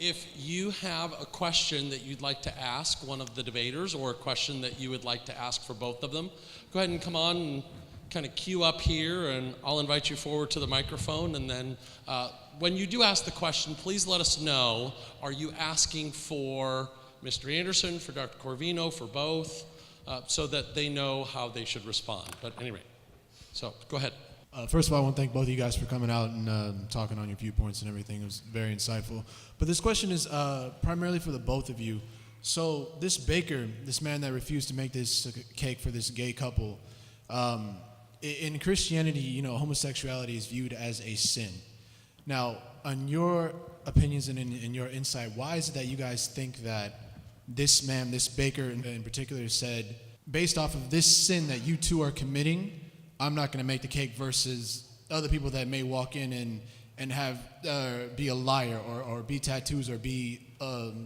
If you have a question that you'd like to ask one of the debaters, or a question that you would like to ask for both of them, go ahead and come on and kind of queue up here, and I'll invite you forward to the microphone. And then when you do ask the question, please let us know, are you asking for Mr. Anderson, for Dr. Corvino, for both, so that they know how they should respond. But anyway, so go ahead. First of all, I want to thank both of you guys for coming out and talking on your viewpoints and everything. It was very insightful. But this question is primarily for the both of you. So this baker, this man that refused to make this cake for this gay couple, in Christianity, you know, homosexuality is viewed as a sin. Now, on your opinions and in your insight, why is it that you guys think that this man, this baker in particular, said, based off of this sin that you two are committing, I'm not going to make the cake, versus other people that may walk in and have be a liar or be tattoos or be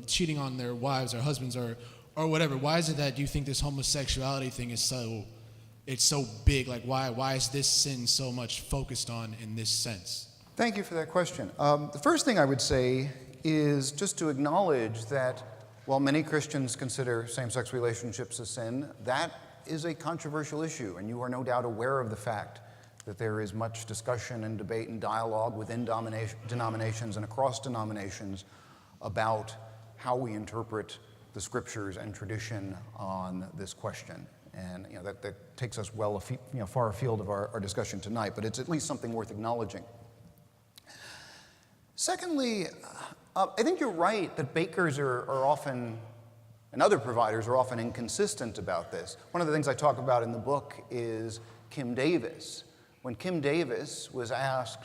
cheating on their wives or husbands or whatever? Why is it that you think this homosexuality thing is so big? Like, why is this sin so much focused on in this sense? Thank you for that question. The first thing I would say is just to acknowledge that while many Christians consider same-sex relationships a sin, that is a controversial issue, and you are no doubt aware of the fact that there is much discussion and debate and dialogue within denominations and across denominations about how we interpret the scriptures and tradition on this question. And you know, that takes us well far afield of our discussion tonight, but it's at least something worth acknowledging. Secondly, I think you're right that bakers are often, and other providers are often inconsistent about this. One of the things I talk about in the book is Kim Davis. When Kim Davis was asked,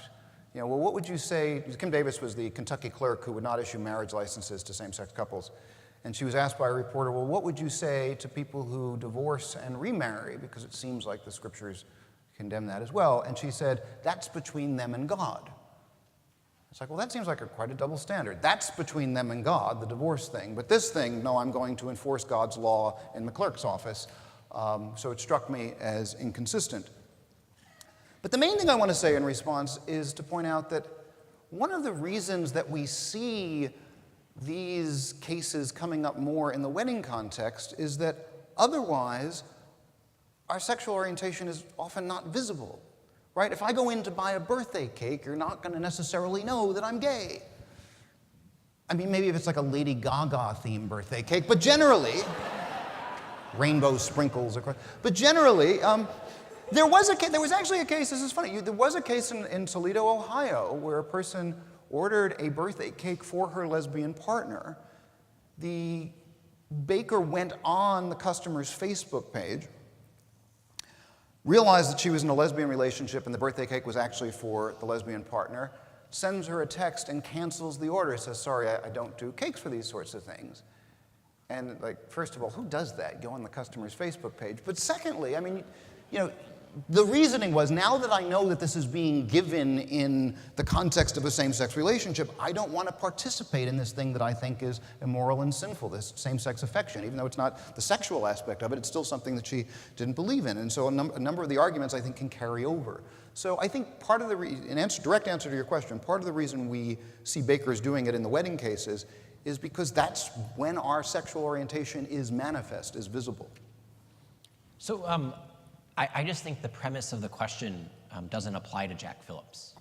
well, what would you say? Kim Davis was the Kentucky clerk who would not issue marriage licenses to same-sex couples. And she was asked by a reporter, well, what would you say to people who divorce and remarry? Because it seems like the scriptures condemn that as well. And she said, that's between them and God. It's like, well, that seems like quite a double standard. That's between them and God, the divorce thing. But this thing, no, I'm going to enforce God's law in the clerk's office. So it struck me as inconsistent. But the main thing I want to say in response is to point out that one of the reasons that we see these cases coming up more in the wedding context is that otherwise our sexual orientation is often not visible. Right? If I go in to buy a birthday cake, you're not going to necessarily know that I'm gay. I mean, maybe if it's like a Lady Gaga-themed birthday cake, but generally, rainbow sprinkles across. But generally, there was actually a case, this is funny, there was a case in Toledo, Ohio, where a person ordered a birthday cake for her lesbian partner. The baker went on the customer's Facebook page, realized that she was in a lesbian relationship and the birthday cake was actually for the lesbian partner, sends her a text and cancels the order, says, sorry, I don't do cakes for these sorts of things. And like, first of all, who does that? Go on the customer's Facebook page. But secondly, I mean, the reasoning was, now that I know that this is being given in the context of a same-sex relationship, I don't want to participate in this thing that I think is immoral and sinful, this same-sex affection. Even though it's not the sexual aspect of it, it's still something that she didn't believe in. And so a number of the arguments, I think, can carry over. So I think part of the direct answer to your question, part of the reason we see bakers doing it in the wedding cases is because that's when our sexual orientation is manifest, is visible. So, I just think the premise of the question doesn't apply to Jack Phillips.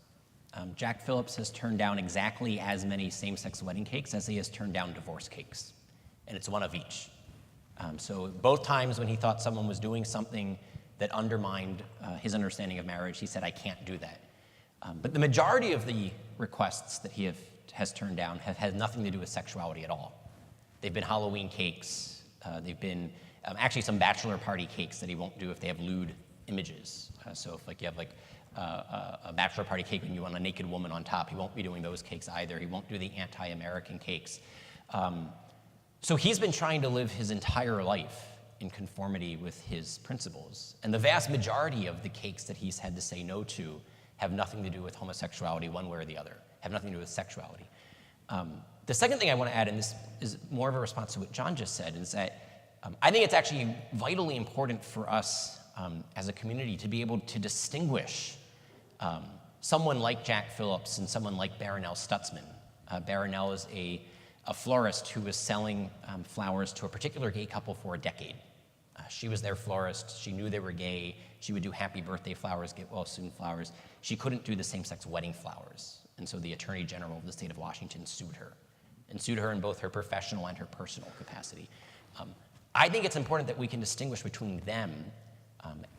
Jack Phillips has turned down exactly as many same-sex wedding cakes as he has turned down divorce cakes, and it's one of each. So both times when he thought someone was doing something that undermined his understanding of marriage, he said, I can't do that. But the majority of the requests that he has turned down have had nothing to do with sexuality at all. They've been Halloween cakes. They've been actually some bachelor party cakes that he won't do if they have lewd images. So if you have a bachelor party cake and you want a naked woman on top, he won't be doing those cakes either. He won't do the anti-American cakes. So he's been trying to live his entire life in conformity with his principles. And the vast majority of the cakes that he's had to say no to have nothing to do with homosexuality one way or the other, have nothing to do with sexuality. The second thing I want to add, and this is more of a response to what John just said, is that I think it's actually vitally important for us as a community to be able to distinguish someone like Jack Phillips and someone like Barronelle Stutzman. Barronelle is a a florist who was selling flowers to a particular gay couple for a decade. She was their florist. She knew they were gay. She would do happy birthday flowers, get well soon flowers. She couldn't do the same-sex wedding flowers. And so the Attorney General of the state of Washington sued her in both her professional and her personal capacity. I think it's important that we can distinguish between them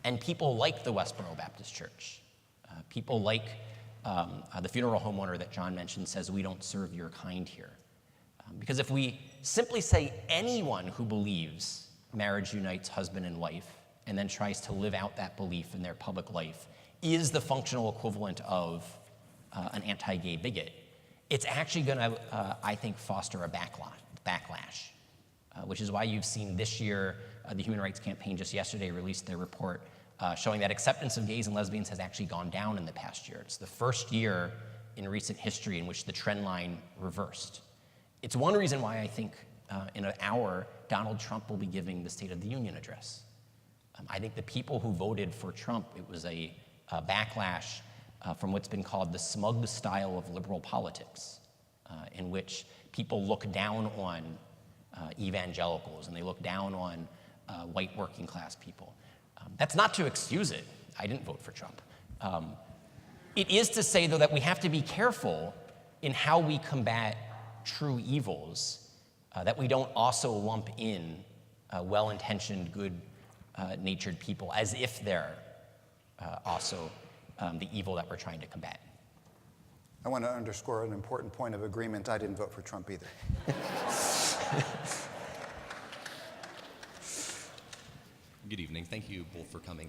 and people like the Westboro Baptist Church. People like the funeral homeowner that John mentioned says, we don't serve your kind here. Because if we simply say anyone who believes marriage unites husband and wife and then tries to live out that belief in their public life is the functional equivalent of an anti-gay bigot, it's actually going to, I think, foster a backlash, which is why you've seen this year, the Human Rights Campaign just yesterday released their report showing that acceptance of gays and lesbians has actually gone down in the past year. It's the first year in recent history in which the trend line reversed. It's one reason why I think in an hour, Donald Trump will be giving the State of the Union address. I think the people who voted for Trump, it was a backlash from what's been called the smug style of liberal politics, in which people look down on evangelicals and they look down on white working class people. That's not to excuse it. I didn't vote for Trump. It is to say, though, that we have to be careful in how we combat true evils, that we don't also lump in well-intentioned, good-natured people as if they're also the evil that we're trying to combat. I want to underscore an important point of agreement. I didn't vote for Trump either. Good evening. Thank you both for coming.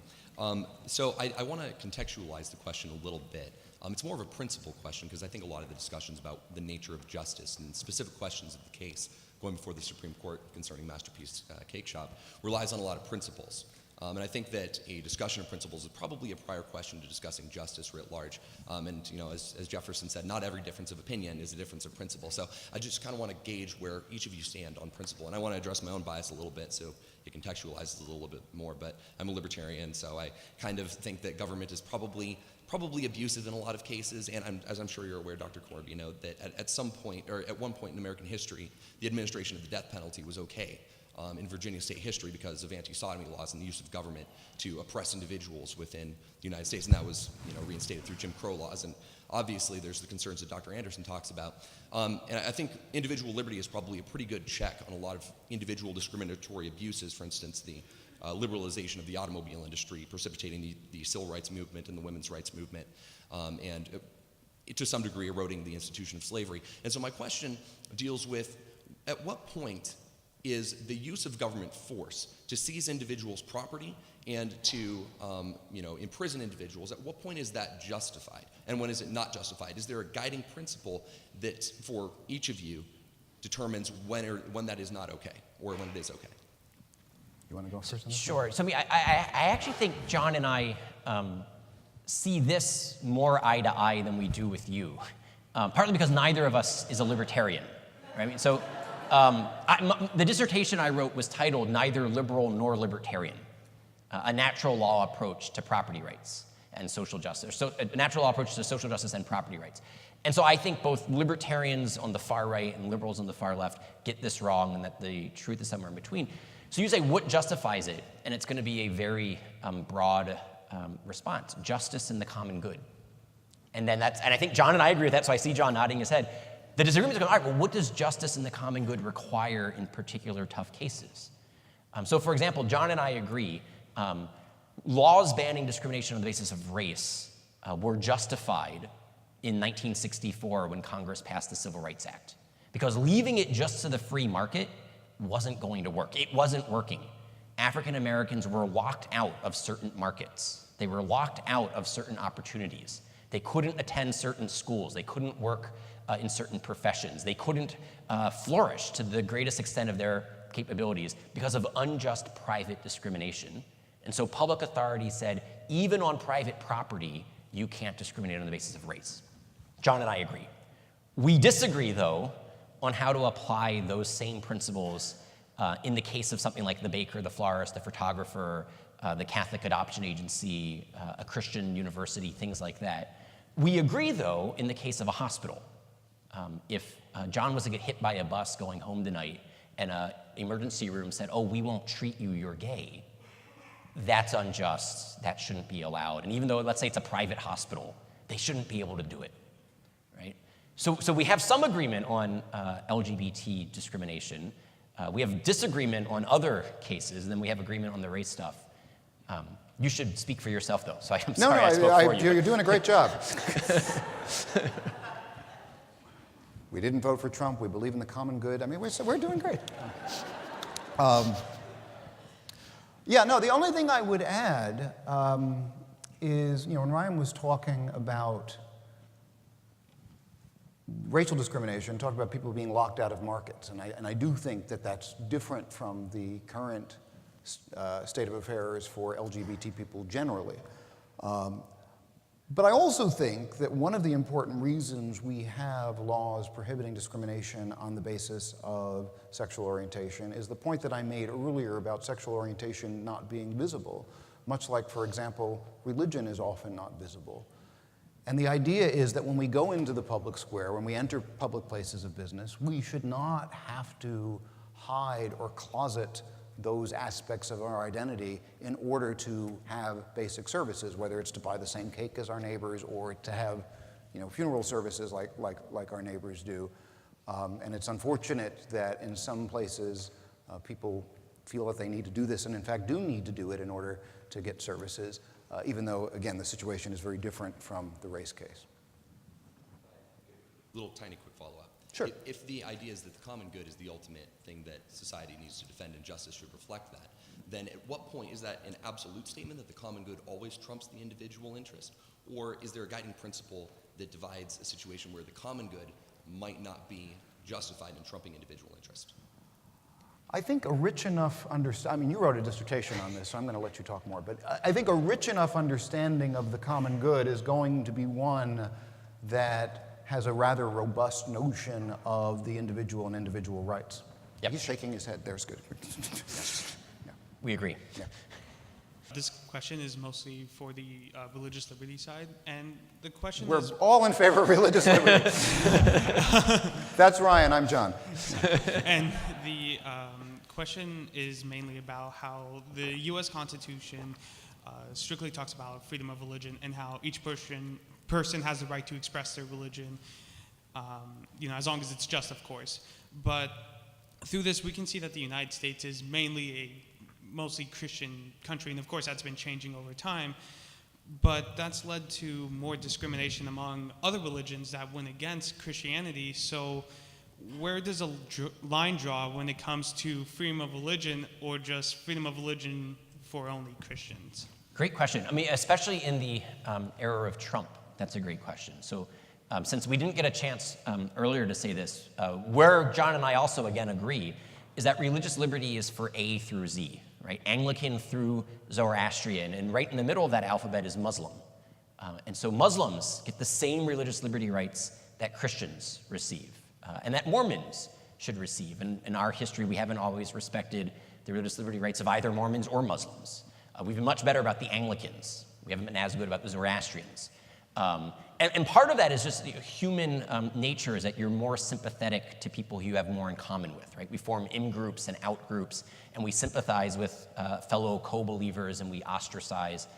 So I want to contextualize the question a little bit. It's more of a principle question because I think a lot of the discussions about the nature of justice and specific questions of the case going before the Supreme Court concerning Masterpiece Cake Shop relies on a lot of principles. And I think that a discussion of principles is probably a prior question to discussing justice writ large. And you know, as Jefferson said, not every difference of opinion is a difference of principle. So I just kind of want to gauge where each of you stand on principle. And I want to address my own bias a little bit so it contextualizes a little bit more. But I'm a libertarian, so I kind of think that government is probably abusive in a lot of cases. And as I'm sure you're aware, Dr. Corvino, that at some point, or at one point in American history, the administration of the death penalty was okay. In Virginia state history because of anti-sodomy laws and the use of government to oppress individuals within the United States, and that was reinstated through Jim Crow laws. And obviously there's the concerns that Dr. Anderson talks about. And I think individual liberty is probably a pretty good check on a lot of individual discriminatory abuses, for instance, the liberalization of the automobile industry, precipitating the civil rights movement and the women's rights movement, and to some degree eroding the institution of slavery. And so my question deals with, at what point is the use of government force to seize individuals' property and to imprison individuals, at what point is that justified? And when is it not justified? Is there a guiding principle that for each of you determines when that is not okay or when it is okay? You want to go first? Sure. So I actually think John and I see this more eye to eye than we do with you, partly because neither of us is a libertarian, right? I mean, so the dissertation I wrote was titled Neither Liberal Nor Libertarian, a natural law approach to property rights and social justice, so a natural law approach to social justice and property rights. And so I think both libertarians on the far right and liberals on the far left get this wrong and that the truth is somewhere in between. So you say, what justifies it? And it's going to be a very broad response, justice and the common good. And then and I think John and I agree with that, so I see John nodding his head. The disagreement is going, all right, well, what does justice and the common good require in particular tough cases? So for example, John and I agree, laws banning discrimination on the basis of race were justified in 1964 when Congress passed the Civil Rights Act. Because leaving it just to the free market wasn't going to work. It wasn't working. African Americans were locked out of certain markets. They were locked out of certain opportunities. They couldn't attend certain schools. They couldn't work in certain professions. They couldn't flourish to the greatest extent of their capabilities because of unjust private discrimination. And so public authority said, even on private property, you can't discriminate on the basis of race. John and I agree. We disagree, though, on how to apply those same principles in the case of something like the baker, the florist, the photographer, the Catholic adoption agency, a Christian university, things like that. We agree, though, in the case of a hospital. If John was to get hit by a bus going home tonight and an emergency room said, oh, we won't treat you, you're gay, that's unjust, that shouldn't be allowed. And even though, let's say it's a private hospital, they shouldn't be able to do it, right? So we have some agreement on LGBT discrimination. We have disagreement on other cases, and then we have agreement on the race stuff. You should speak for yourself, though, so I'm sorry I spoke for you. You're doing a great job. We didn't vote for Trump. We believe in the common good. I mean, we're doing great. The only thing I would add is, when Ryan was talking about racial discrimination, talked about people being locked out of markets, and I do think that that's different from the current state of affairs for LGBT people generally. But I also think that one of the important reasons we have laws prohibiting discrimination on the basis of sexual orientation is the point that I made earlier about sexual orientation not being visible, much like, for example, religion is often not visible. And the idea is that when we go into the public square, when we enter public places of business, we should not have to hide or closet those aspects of our identity in order to have basic services, whether it's to buy the same cake as our neighbors or to have, funeral services like our neighbors do. And it's unfortunate that in some places people feel that they need to do this and in fact do need to do it in order to get services, even though, again, the situation is very different from the race case. Little tiny quick follow-up. Sure. If the idea is that the common good is the ultimate thing that society needs to defend and justice should reflect that, then at what point is that an absolute statement that the common good always trumps the individual interest? Or is there a guiding principle that divides a situation where the common good might not be justified in trumping individual interest? I think a rich enough you wrote a dissertation on this, so I'm going to let you talk more, but I think a rich enough understanding of the common good is going to be one that has a rather robust notion of the individual and individual rights. Yep. He's shaking his head. There's good. Yeah. We agree. Yeah. This question is mostly for the religious liberty side, and the question We're is... all in favor of religious liberty. That's Ryan, I'm John. And the question is mainly about how the U.S. Constitution strictly talks about freedom of religion and how each person has the right to express their religion, as long as it's just, of course. But through this, we can see that the United States is mainly a mostly Christian country, and of course that's been changing over time. But that's led to more discrimination among other religions that went against Christianity. So where does a line draw when it comes to freedom of religion or just freedom of religion for only Christians? Great question. Especially in the era of Trump, that's a great question. So since we didn't get a chance earlier to say this, where John and I also again agree is that religious liberty is for A through Z, right? Anglican through Zoroastrian, and right in the middle of that alphabet is Muslim. And so Muslims get the same religious liberty rights that Christians receive, and that Mormons should receive. And in our history, we haven't always respected the religious liberty rights of either Mormons or Muslims. We've been much better about the Anglicans. We haven't been as good about the Zoroastrians. And part of that is just human nature is that you're more sympathetic to people who you have more in common with, right? We form in-groups and out-groups, and we sympathize with fellow co-believers, and we ostracize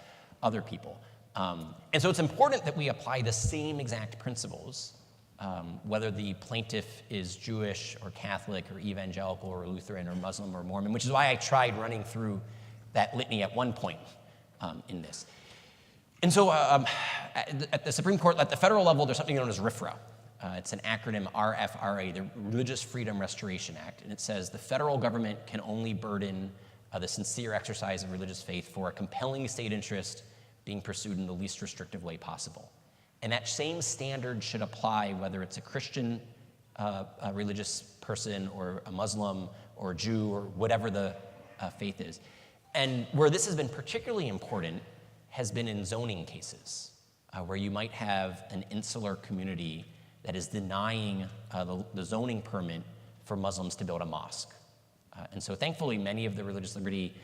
other people. And so it's important that we apply the same exact principles, whether the plaintiff is Jewish or Catholic or evangelical or Lutheran or Muslim or Mormon, which is why I tried running through that litany at one point in this. And so at the Supreme Court, at the federal level, there's something known as RFRA. It's an acronym, RFRA, the Religious Freedom Restoration Act. And it says the federal government can only burden the sincere exercise of religious faith for a compelling state interest being pursued in the least restrictive way possible. And that same standard should apply whether it's a Christian a religious person or a Muslim or a Jew or whatever the faith is. And where this has been particularly important has been in zoning cases, where you might have an insular community that is denying the zoning permit for Muslims to build a mosque. And so thankfully, many of the religious liberty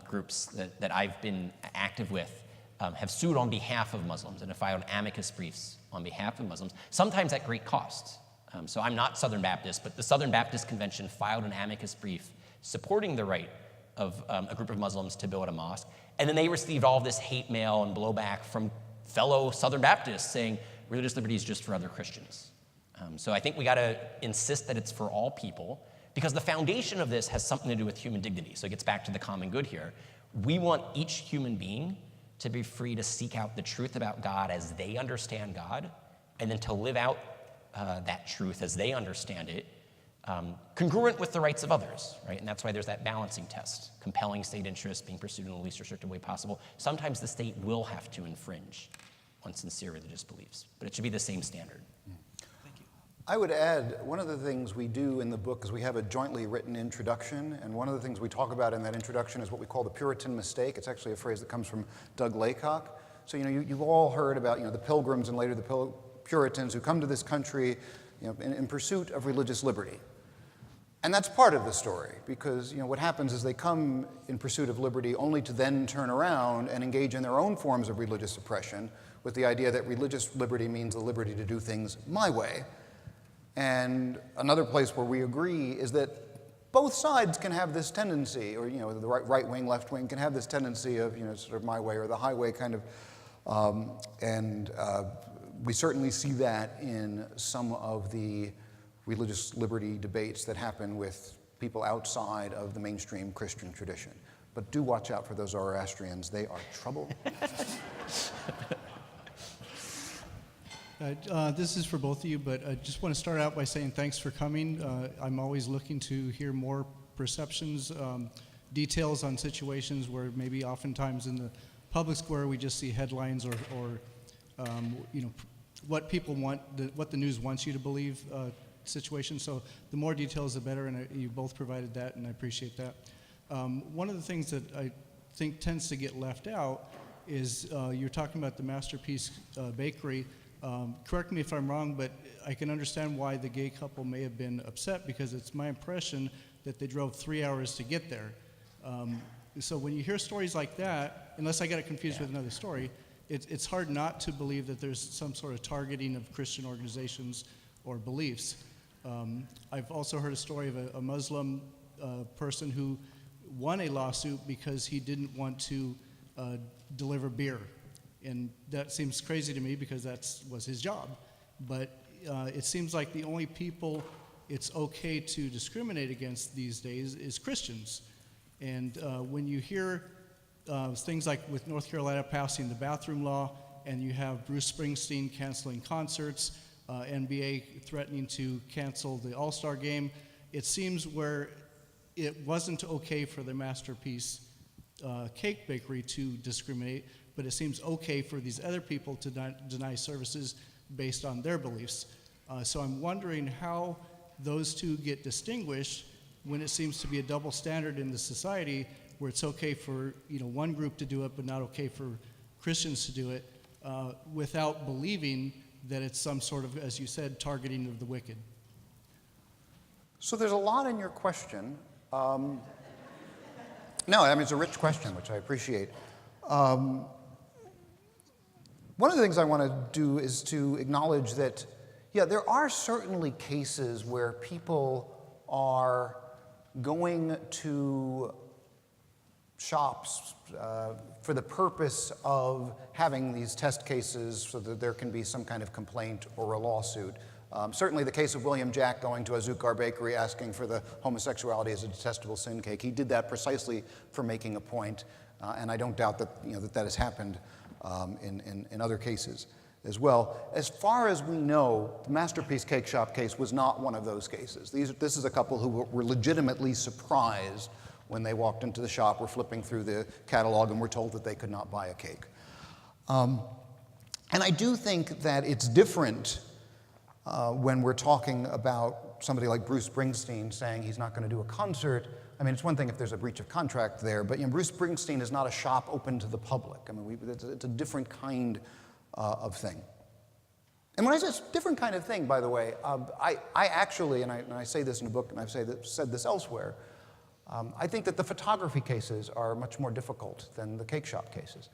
groups that I've been active with have sued on behalf of Muslims and have filed amicus briefs on behalf of Muslims, sometimes at great cost. So I'm not Southern Baptist, but the Southern Baptist Convention filed an amicus brief supporting the right of a group of Muslims to build a mosque. And then they received all of this hate mail and blowback from fellow Southern Baptists saying religious liberty is just for other Christians. So I think we got to insist that it's for all people, because the foundation of this has something to do with human dignity. So it gets back to the common good here. We want each human being to be free to seek out the truth about God as they understand God, and then to live out that truth as they understand it, congruent with the rights of others, right? And that's why there's that balancing test, compelling state interest being pursued in the least restrictive way possible. Sometimes the state will have to infringe on sincere religious beliefs, but it should be the same standard. I would add, one of the things we do in the book is we have a jointly written introduction, and one of the things we talk about in that introduction is what we call the Puritan mistake. It's actually a phrase that comes from Doug Laycock. So, you've all heard about, the Pilgrims and later the Puritans who come to this country, in pursuit of religious liberty. And that's part of the story, because, what happens is they come in pursuit of liberty only to then turn around and engage in their own forms of religious oppression with the idea that religious liberty means the liberty to do things my way. And another place where we agree is that both sides can have this tendency, or the right wing, left wing can have this tendency of sort of my way or the highway kind of, and we certainly see that in some of the religious liberty debates that happen with people outside of the mainstream Christian tradition. But do watch out for those Zoroastrians; they are trouble. This is for both of you, but I just want to start out by saying thanks for coming. I'm always looking to hear more perceptions, details on situations where maybe oftentimes in the public square we just see headlines or what people want, what the news wants you to believe situations. So the more details, the better, and you both provided that, and I appreciate that. One of the things that I think tends to get left out is you're talking about the Masterpiece Bakery. Correct me if I'm wrong, but I can understand why the gay couple may have been upset, because it's my impression that they drove 3 hours to get there. So when you hear stories like that, unless I got it confused with another story, it's hard not to believe that there's some sort of targeting of Christian organizations or beliefs. I've also heard a story of a Muslim person who won a lawsuit because he didn't want to deliver beer. And that seems crazy to me because that was his job. But it seems like the only people it's okay to discriminate against these days is Christians. And when you hear things like with North Carolina passing the bathroom law, and you have Bruce Springsteen canceling concerts, NBA threatening to cancel the All-Star game, it seems where it wasn't okay for the Masterpiece Cake Bakery to discriminate, but it seems okay for these other people to deny services based on their beliefs. So I'm wondering how those two get distinguished when it seems to be a double standard in the society where it's okay for one group to do it but not okay for Christians to do it without believing that it's some sort of, as you said, targeting of the wicked. So there's a lot in your question. No, it's a rich question, which I appreciate. One of the things I want to do is to acknowledge that, there are certainly cases where people are going to shops for the purpose of having these test cases so that there can be some kind of complaint or a lawsuit. Certainly the case of William Jack going to a Zukar bakery asking for the homosexuality as a detestable sin cake, he did that precisely for making a point, and I don't doubt that, that has happened in other cases as well. As far as we know, the Masterpiece Cake Shop case was not one of those cases. This is a couple who were legitimately surprised when they walked into the shop, were flipping through the catalog, and were told that they could not buy a cake. And I do think that it's different when we're talking about somebody like Bruce Springsteen saying he's not going to do a concert. I mean, it's one thing if there's a breach of contract there, but Bruce Springsteen is not a shop open to the public. I mean, it's a different kind of thing. And when I say different kind of thing, by the way, I actually, and I say this in the book, and I've said this elsewhere, I think that the photography cases are much more difficult than the cake shop cases.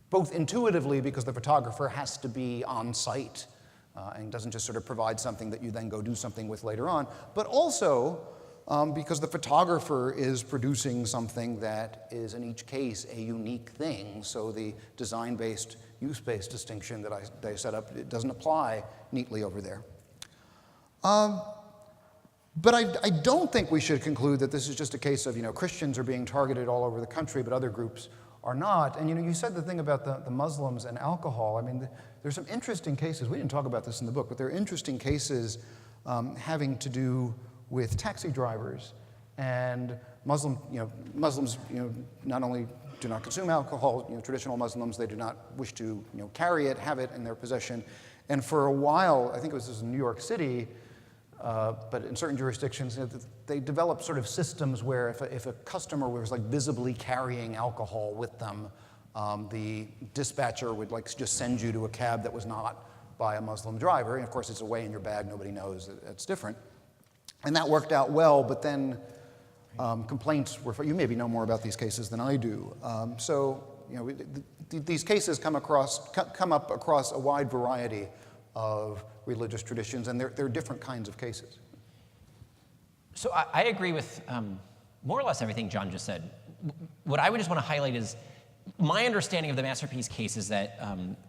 Both intuitively, because the photographer has to be on site and doesn't just sort of provide something that you then go do something with later on, but also because the photographer is producing something that is in each case a unique thing, so the design-based, use-based distinction that I set up, it doesn't apply neatly over there. But I don't think we should conclude that this is just a case of, Christians are being targeted all over the country, but other groups are not. And, you said the thing about the Muslims and alcohol. I mean, there's some interesting cases. We didn't talk about this in the book, but there are interesting cases having to do with taxi drivers. And Muslims, not only do not consume alcohol, traditional Muslims, they do not wish to, carry it, have it in their possession. And for a while, I think it was in New York City, but in certain jurisdictions, they developed sort of systems where if a customer was like visibly carrying alcohol with them, the dispatcher would just send you to a cab that was not by a Muslim driver. And of course, it's away in your bag, nobody knows, it's different. And that worked out well, but then complaints were, you maybe know more about these cases than I do. These cases come up across a wide variety of religious traditions, and they're different kinds of cases. So I agree with more or less everything John just said. What I would just want to highlight is my understanding of the Masterpiece case is that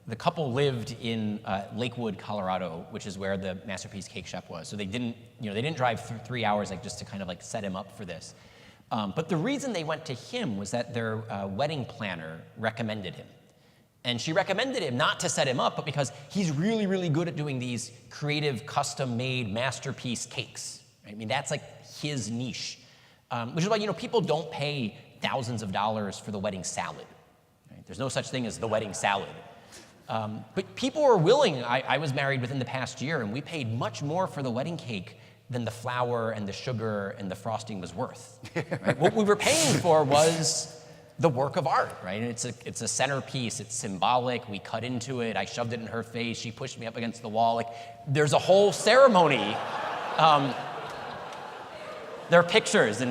the couple lived in Lakewood, Colorado, which is where the Masterpiece cake shop was. So they didn't drive 3 hours just to kind of set him up for this. But the reason they went to him was that their wedding planner recommended him. And she recommended him not to set him up, but because he's really, really good at doing these creative, custom-made masterpiece cakes. Right? I mean, that's his niche. Which is why, people don't pay thousands of dollars for the wedding salad. Right? There's no such thing as the wedding salad. But people are willing. I was married within the past year, and we paid much more for the wedding cake than the flour and the sugar and the frosting was worth. Right? What we were paying for was the work of art, right? And it's a centerpiece, it's symbolic, we cut into it, I shoved it in her face, she pushed me up against the wall. There's a whole ceremony. There are pictures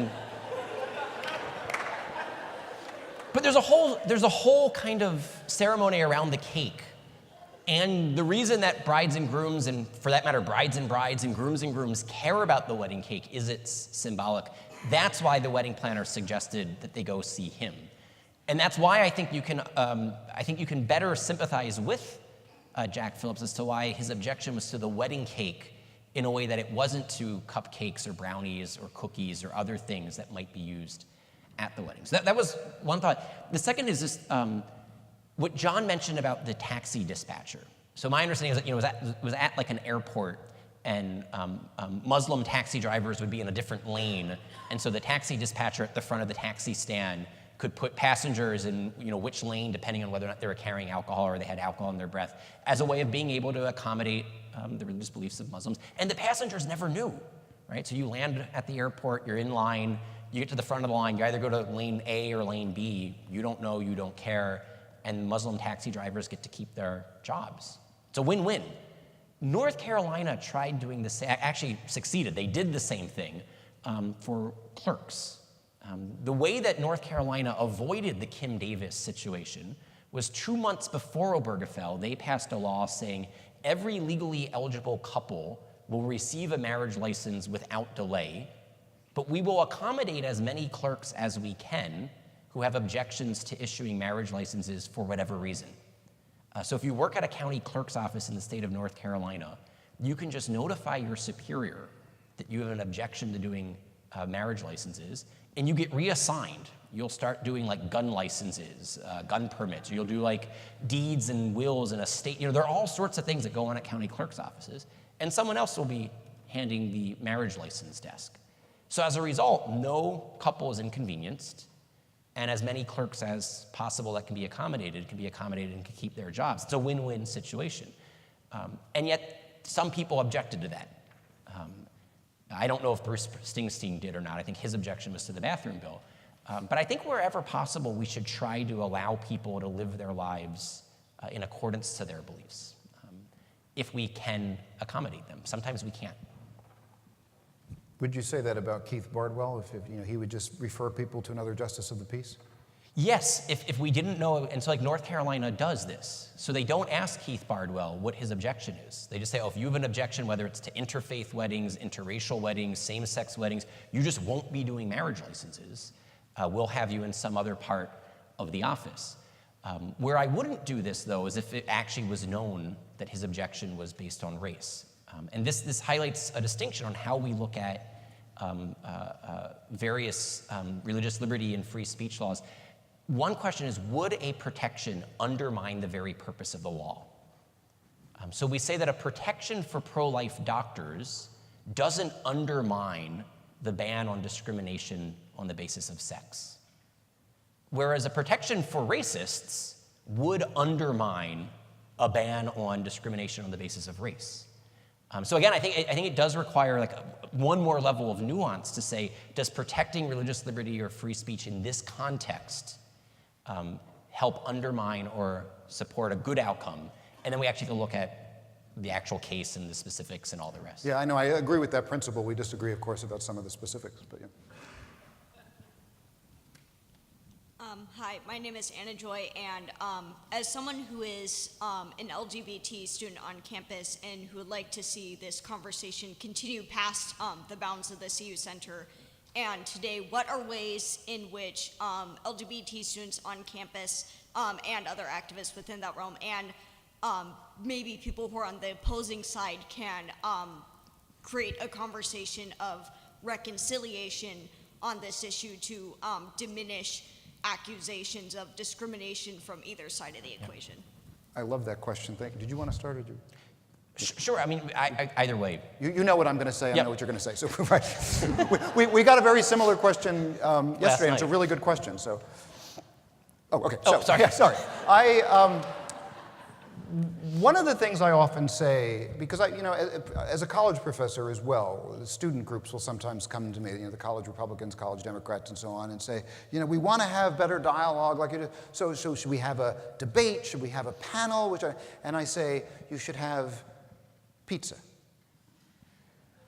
but there's a whole kind of ceremony around the cake. And the reason that brides and grooms, and for that matter, brides and grooms care about the wedding cake is it's symbolic. That's why the wedding planner suggested that they go see him. And that's why I think you can better sympathize with Jack Phillips as to why his objection was to the wedding cake in a way that it wasn't to cupcakes or brownies or cookies or other things that might be used at the wedding. So that was one thought. The second is this, what John mentioned about the taxi dispatcher. So my understanding is that it was at an airport, and Muslim taxi drivers would be in a different lane, and so the taxi dispatcher at the front of the taxi stand could put passengers in which lane, depending on whether or not they were carrying alcohol or they had alcohol in their breath, as a way of being able to accommodate the religious beliefs of Muslims. And the passengers never knew, right? So you land at the airport, you're in line, you get to the front of the line, you either go to lane A or lane B, you don't know, you don't care, and Muslim taxi drivers get to keep their jobs. It's a win-win. North Carolina tried doing the same, actually succeeded. They did the same thing for clerks. The way that North Carolina avoided the Kim Davis situation was 2 months before Obergefell, they passed a law saying every legally eligible couple will receive a marriage license without delay, but we will accommodate as many clerks as we can who have objections to issuing marriage licenses for whatever reason. So if you work at a county clerk's office in the state of North Carolina, you can just notify your superior that you have an objection to doing marriage licenses, and you get reassigned. You'll start doing gun licenses, gun permits. You'll do deeds and wills and estate. There are all sorts of things that go on at county clerk's offices, and someone else will be handing the marriage license desk. So as a result, no couple is inconvenienced, and as many clerks as possible that can be accommodated and can keep their jobs. It's a win-win situation. And yet, some people objected to that. I don't know if Bruce Springsteen did or not. I think his objection was to the bathroom bill. But I think wherever possible, we should try to allow people to live their lives in accordance to their beliefs, if we can accommodate them. Sometimes we can't. Would you say that about Keith Bardwell, if he would just refer people to another justice of the peace? Yes, if we didn't know, and so like North Carolina does this. So they don't ask Keith Bardwell what his objection is. They just say, oh, if you have an objection, whether it's to interfaith weddings, interracial weddings, same-sex weddings, you just won't be doing marriage licenses. We'll have you in some other part of the office. Where I wouldn't do this, though, is if it actually was known that his objection was based on race. And this highlights a distinction on how we look at various religious liberty and free speech laws. One question is, would a protection undermine the very purpose of the law? So we say that a protection for pro-life doctors doesn't undermine the ban on discrimination on the basis of sex. Whereas a protection for racists would undermine a ban on discrimination on the basis of race. So again, I think it does require like one more level of nuance to say, does protecting religious liberty or free speech in this context help undermine or support a good outcome? And then we actually have to look at the actual case and the specifics and all the rest. Yeah, I know. I agree with that principle. We disagree, of course, about some of the specifics, but yeah. Hi, my name is Anna Joy, and as someone who is an LGBT student on campus and who would like to see this conversation continue past the bounds of the CU Center, and today, what are ways in which LGBT students on campus and other activists within that realm, and maybe people who are on the opposing side can create a conversation of reconciliation on this issue to diminish accusations of discrimination from either side of the equation? I love that question. Thank you. Did you want to start, or did you? Sure, I mean, either way. You know what I'm going to say. I Yep. know what you're going to say. So right. we got a very similar question yesterday, and it's a really good question. So, okay. Oh, sorry. Yeah, sorry. One of the things I often say, because as a college professor as well, the student groups will sometimes come to me, the college Republicans, college Democrats, and so on, and say, we want to have better dialogue, so should we have a debate? Should we have a panel? And I say, you should have pizza.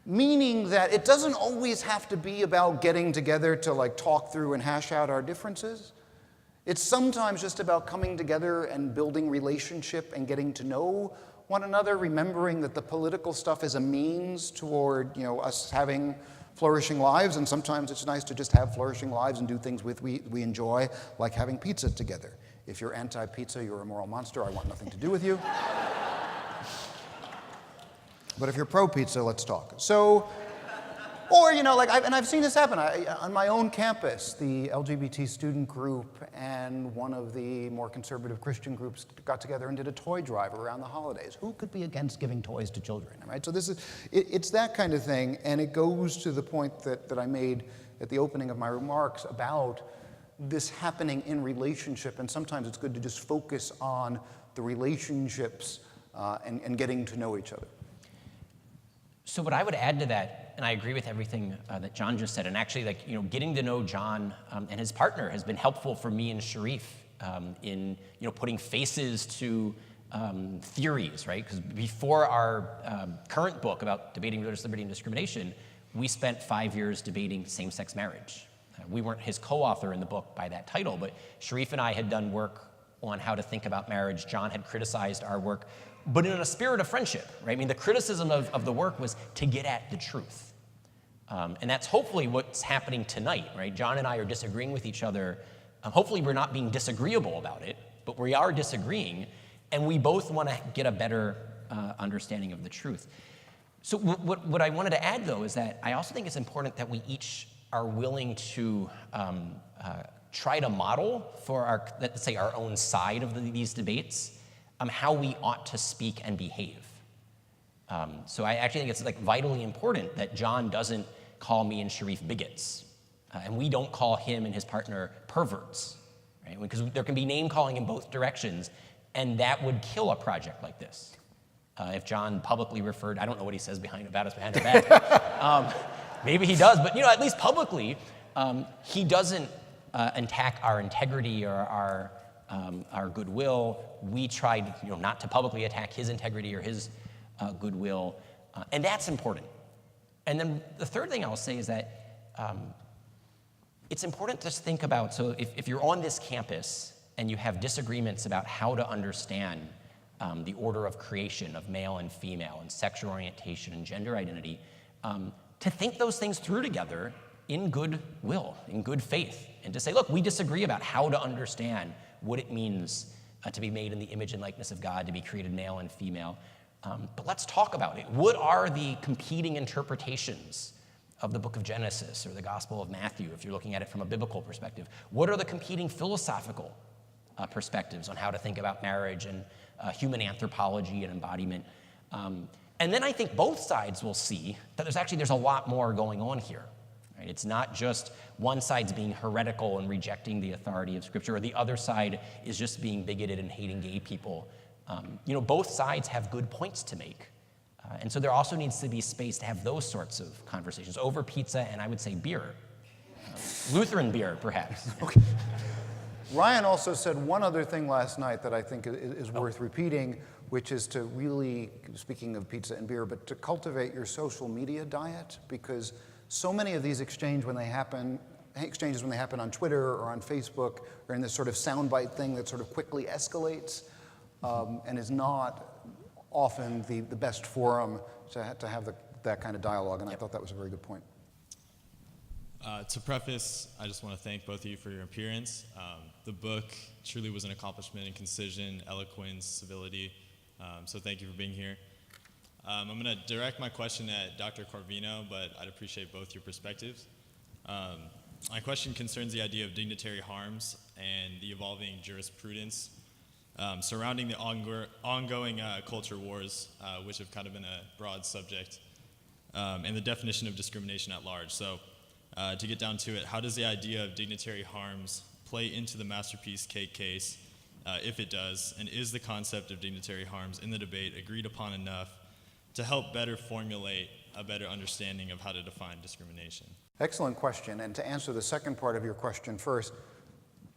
Meaning that it doesn't always have to be about getting together to talk through and hash out our differences. It's sometimes just about coming together and building relationship and getting to know one another, remembering that the political stuff is a means toward us having flourishing lives, and sometimes it's nice to just have flourishing lives and do things we enjoy, like having pizza together. If you're anti-pizza, you're a moral monster. I want nothing to do with you. But if you're pro-pizza, let's talk. So, or, and I've seen this happen. On my own campus, the LGBT student group and one of the more conservative Christian groups got together and did a toy drive around the holidays. Who could be against giving toys to children, right? So it's that kind of thing, and it goes to the point that I made at the opening of my remarks about this happening in relationship, and sometimes it's good to just focus on the relationships and getting to know each other. So what I would add to that, and I agree with everything that John just said, and actually, getting to know John and his partner has been helpful for me and Sharif in putting faces to theories, right? Because before our current book about debating religious liberty and discrimination, we spent 5 years debating same-sex marriage. We weren't his co-author in the book by that title, but Sharif and I had done work on how to think about marriage. John had criticized our work, but in a spirit of friendship, right? I mean, the criticism of the work was to get at the truth. And that's hopefully what's happening tonight, right? John and I are disagreeing with each other. Hopefully we're not being disagreeable about it, but we are disagreeing, and we both want to get a better understanding of the truth. So what I wanted to add, though, is that I also think it's important that we each are willing to try to model for let's say, our own side of these debates, how we ought to speak and behave. So I actually think it's vitally important that John doesn't call me and Sharif bigots, and we don't call him and his partner perverts, right? Because there can be name calling in both directions, and that would kill a project like this. If John publicly referred, I don't know what he says about us behind our back. Maybe he does, but at least publicly, he doesn't attack our integrity or our goodwill. We tried, not to publicly attack his integrity or his goodwill, and that's important. And then the third thing I'll say is that It's important to think about, so if you're on this campus and you have disagreements about how to understand the order of creation of male and female and sexual orientation and gender identity, to think those things through together in good will, in good faith, and to say, look, we disagree about how to understand what it means to be made in the image and likeness of God, to be created male and female. But let's talk about it. What are the competing interpretations of the book of Genesis or the Gospel of Matthew, if you're looking at it from a biblical perspective? What are the competing philosophical perspectives on how to think about marriage and human anthropology and embodiment? And then I think both sides will see that there's a lot more going on here. Right? It's not just one side's being heretical and rejecting the authority of Scripture, or the other side is just being bigoted and hating gay people. Both sides have good points to make. And so there also needs to be space to have those sorts of conversations over pizza and I would say beer. Lutheran beer, perhaps. Okay. Ryan also said one other thing last night that I think is worth repeating, which is to really, speaking of pizza and beer, but to cultivate your social media diet, because so many of these exchanges when they happen on Twitter or on Facebook or in this sort of soundbite thing that sort of quickly escalates and is not often the best forum to have that kind of dialogue, and I thought that was a very good point. To preface, I just want to thank both of you for your appearance. The book truly was an accomplishment in concision, eloquence, civility, so thank you for being here. I'm going to direct my question at Dr. Corvino, but I'd appreciate both your perspectives. My question concerns the idea of dignitary harms and the evolving jurisprudence surrounding the ongoing culture wars, which have kind of been a broad subject, and the definition of discrimination at large. So to get down to it, how does the idea of dignitary harms play into the Masterpiece Cake case, if it does, and is the concept of dignitary harms in the debate agreed upon enough to help better formulate a better understanding of how to define discrimination? Excellent question, and to answer the second part of your question first,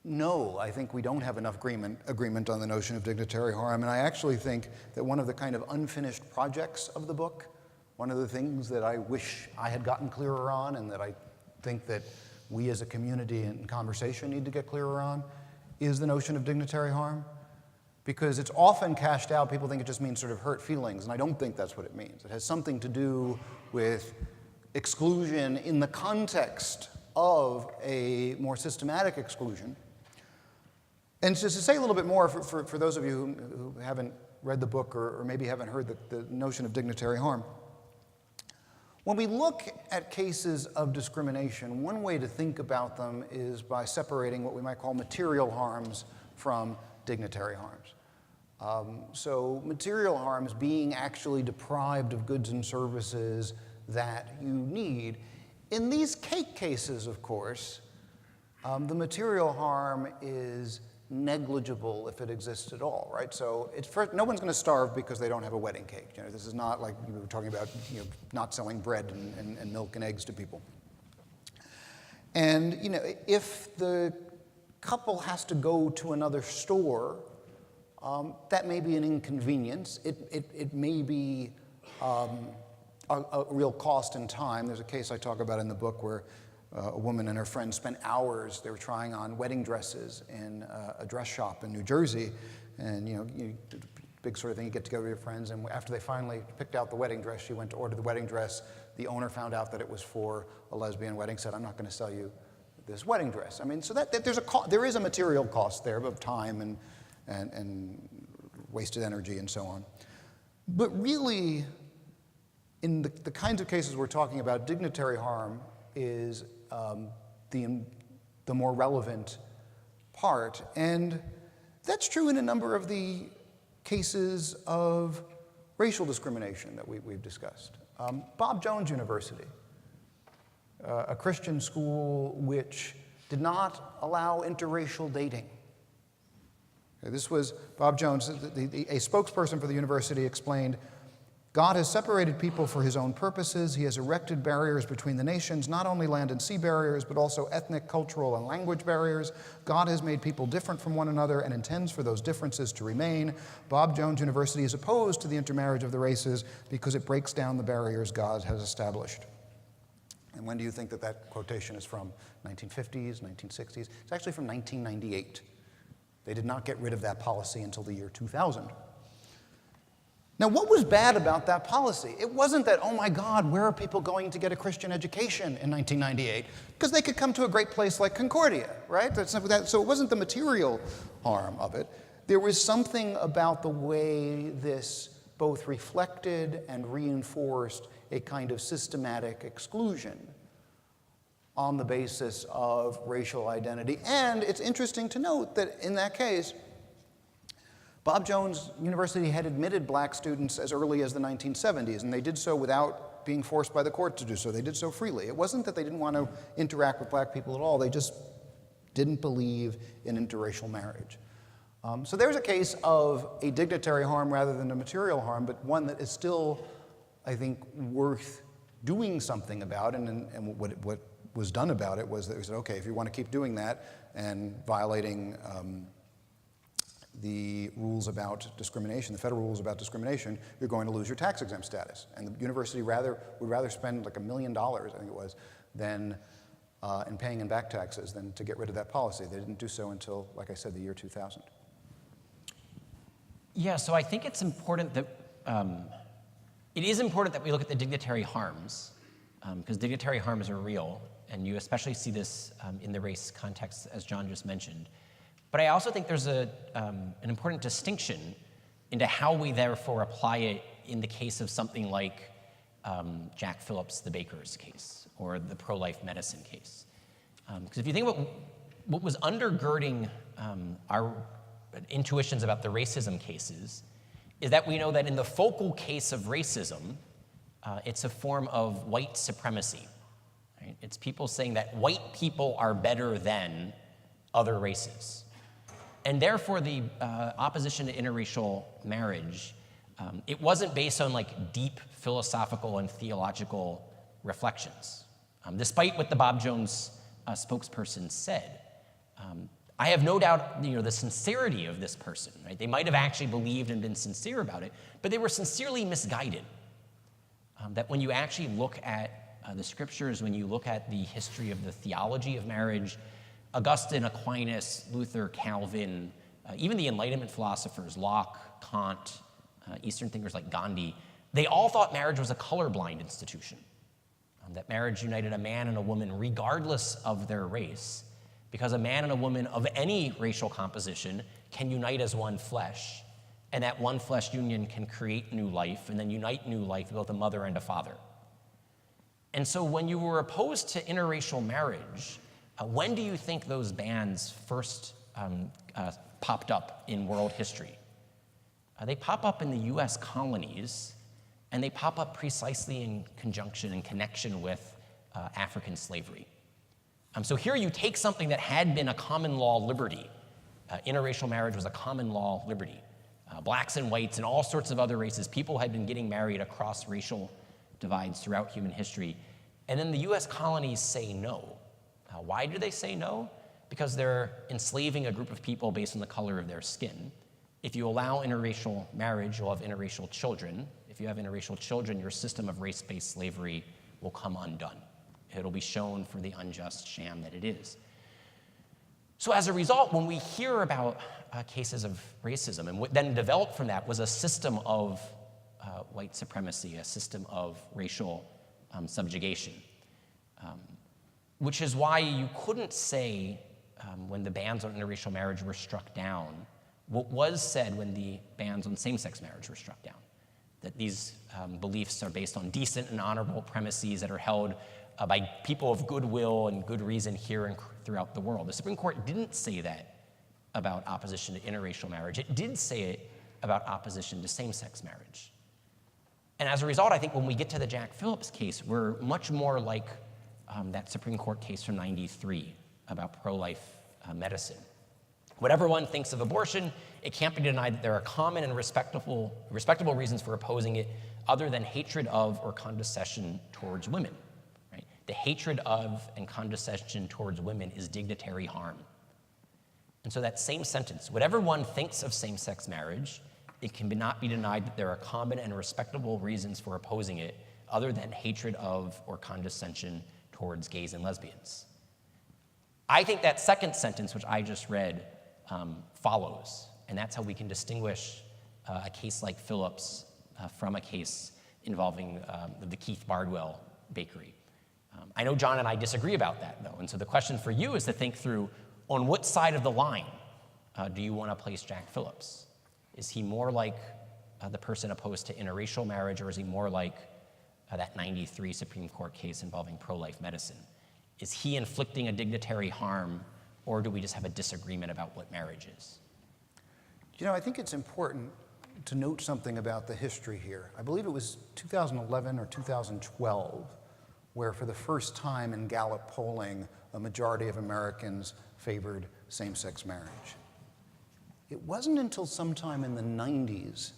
no, I think we don't have enough agreement on the notion of dignitary harm, and I actually think that one of the kind of unfinished projects of the book, one of the things that I wish I had gotten clearer on and that I think that we as a community and conversation need to get clearer on, is the notion of dignitary harm. Because it's often cashed out, people think it just means sort of hurt feelings, and I don't think that's what it means. It has something to do with exclusion in the context of a more systematic exclusion. And just to say a little bit more for those of you who haven't read the book or maybe haven't heard the notion of dignitary harm, when we look at cases of discrimination, one way to think about them is by separating what we might call material harms from dignitary harms. So material harms, being actually deprived of goods and services that you need. In these cake cases, of course, the material harm is negligible if it exists at all, right? So it's first, no one's going to starve because they don't have a wedding cake. This is not like we were talking about not selling bread and milk and eggs to people. And if the couple has to go to another store, that may be an inconvenience. It may be a real cost in time. There's a case I talk about in the book where a woman and her friend spent hours. They were trying on wedding dresses in a dress shop in New Jersey, and big sort of thing. You get together with your friends, and after they finally picked out the wedding dress, she went to order the wedding dress. The owner found out that it was for a lesbian wedding. Said, "I'm not going to sell you this wedding dress." I mean, so that there is a material cost there of time and wasted energy and so on. But really, in the kinds of cases we're talking about, dignitary harm is the more relevant part. And that's true in a number of the cases of racial discrimination that we've discussed. Bob Jones University, a Christian school which did not allow interracial dating. This was Bob Jones, a spokesperson for the university, explained, "God has separated people for his own purposes. He has erected barriers between the nations, not only land and sea barriers, but also ethnic, cultural, and language barriers. God has made people different from one another and intends for those differences to remain. Bob Jones University is opposed to the intermarriage of the races because it breaks down the barriers God has established." And when do you think that that quotation is from? 1950s, 1960s? It's actually from 1998. They did not get rid of that policy until the year 2000. Now, what was bad about that policy? It wasn't that, oh my God, where are people going to get a Christian education in 1998? Because they could come to a great place like Concordia, right? So it wasn't the material harm of it. There was something about the way this both reflected and reinforced a kind of systematic exclusion on the basis of racial identity. And it's interesting to note that in that case, Bob Jones University had admitted black students as early as the 1970s, and they did so without being forced by the court to do so. They did so freely. It wasn't that they didn't want to interact with black people at all. They just didn't believe in interracial marriage. So there's a case of a dignitary harm rather than a material harm, but one that is still, I think, worth doing something about. And what was done about it was that we said, okay, if you want to keep doing that and violating the rules about discrimination, the federal rules about discrimination, you're going to lose your tax-exempt status. And the university would rather spend like $1 million, I think it was, than in paying in back taxes than to get rid of that policy. They didn't do so until, like I said, the year 2000. Yeah, so I think it's important that, it is important that we look at the dignitary harms, because dignitary harms are real, and you especially see this in the race context, as John just mentioned. But I also think there's an important distinction into how we therefore apply it in the case of something like Jack Phillips, the baker's case, or the pro-life medicine case. Because if you think about what was undergirding our intuitions about the racism cases, is that we know that in the focal case of racism, it's a form of white supremacy. Right? It's people saying that white people are better than other races. And therefore, the opposition to interracial marriage, it wasn't based on like deep philosophical and theological reflections. Despite what the Bob Jones spokesperson said, I have no doubt, the sincerity of this person. Right? They might have actually believed and been sincere about it, but they were sincerely misguided. That when you actually look at the scriptures, when you look at the history of the theology of marriage, Augustine, Aquinas, Luther, Calvin, even the Enlightenment philosophers, Locke, Kant, Eastern thinkers like Gandhi, they all thought marriage was a colorblind institution, that marriage united a man and a woman regardless of their race, because a man and a woman of any racial composition can unite as one flesh, and that one flesh union can create new life, and then unite new life with both a mother and a father. And so when you were opposed to interracial marriage, when do you think those bans first popped up in world history? They pop up in the US colonies, and they pop up precisely in conjunction and connection with African slavery. So here you take something that had been a common law liberty. Interracial marriage was a common law liberty. Blacks and whites and all sorts of other races, people had been getting married across racial divides throughout human history. And then the US colonies say no. Why do they say no? Because they're enslaving a group of people based on the color of their skin. If you allow interracial marriage, you'll have interracial children. If you have interracial children, your system of race-based slavery will come undone. It'll be shown for the unjust sham that it is. So as a result, when we hear about cases of racism, and what then developed from that was a system of white supremacy, a system of racial subjugation. Which is why you couldn't say, when the bans on interracial marriage were struck down, what was said when the bans on same-sex marriage were struck down, that these beliefs are based on decent and honorable premises that are held by people of goodwill and good reason here and throughout the world. The Supreme Court didn't say that about opposition to interracial marriage. It did say it about opposition to same-sex marriage. And as a result, I think when we get to the Jack Phillips case, we're much more like that Supreme Court case from '93 about pro-life medicine. Whatever one thinks of abortion, it can't be denied that there are common and respectable reasons for opposing it other than hatred of or condescension towards women. Right? The hatred of and condescension towards women is dignitary harm. And so that same sentence, whatever one thinks of same-sex marriage, it can not be denied that there are common and respectable reasons for opposing it other than hatred of or condescension towards gays and lesbians. I think that second sentence, which I just read, follows, and that's how we can distinguish a case like Phillips from a case involving the Keith Bardwell bakery. I know John and I disagree about that, though, and so the question for you is to think through, on what side of the line do you want to place Jack Phillips? Is he more like the person opposed to interracial marriage, or is he more like that 93 Supreme Court case involving pro-life medicine? Is he inflicting a dignitary harm, or do we just have a disagreement about what marriage is? You know, I think it's important to note something about the history here. I believe it was 2011 or 2012 where for the first time in Gallup polling, a majority of Americans favored same-sex marriage. It wasn't until sometime in the 90s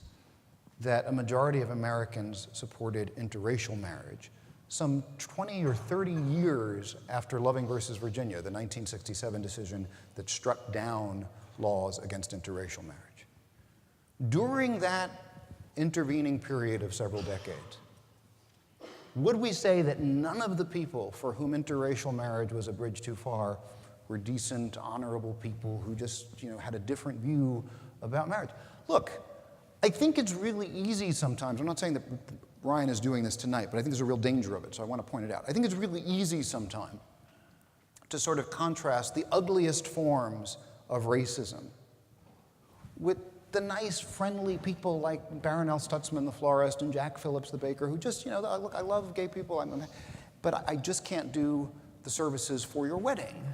that a majority of Americans supported interracial marriage, some 20 or 30 years after Loving versus Virginia, the 1967 decision that struck down laws against interracial marriage. During that intervening period of several decades, would we say that none of the people for whom interracial marriage was a bridge too far were decent, honorable people who just, had a different view about marriage? Look, I think it's really easy sometimes. I'm not saying that Ryan is doing this tonight, but I think there's a real danger of it, so I want to point it out. I think it's really easy sometimes to sort of contrast the ugliest forms of racism with the nice, friendly people like Barronelle Stutzman, the florist, and Jack Phillips, the baker, who just, look, I love gay people, but I just can't do the services for your wedding.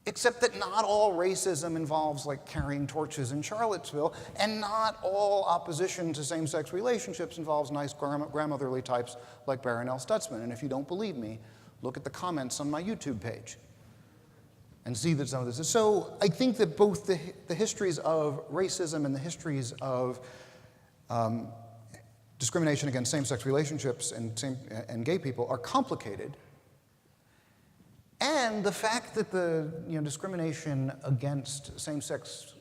Except that not all racism involves like carrying torches in Charlottesville, and not all opposition to same-sex relationships involves nice grandmotherly types like Barronelle Stutzman. And if you don't believe me, look at the comments on my YouTube page and see that some of this is. So I think that both the histories of racism and the histories of discrimination against same-sex relationships and gay people are complicated. And the fact that the discrimination against same-sex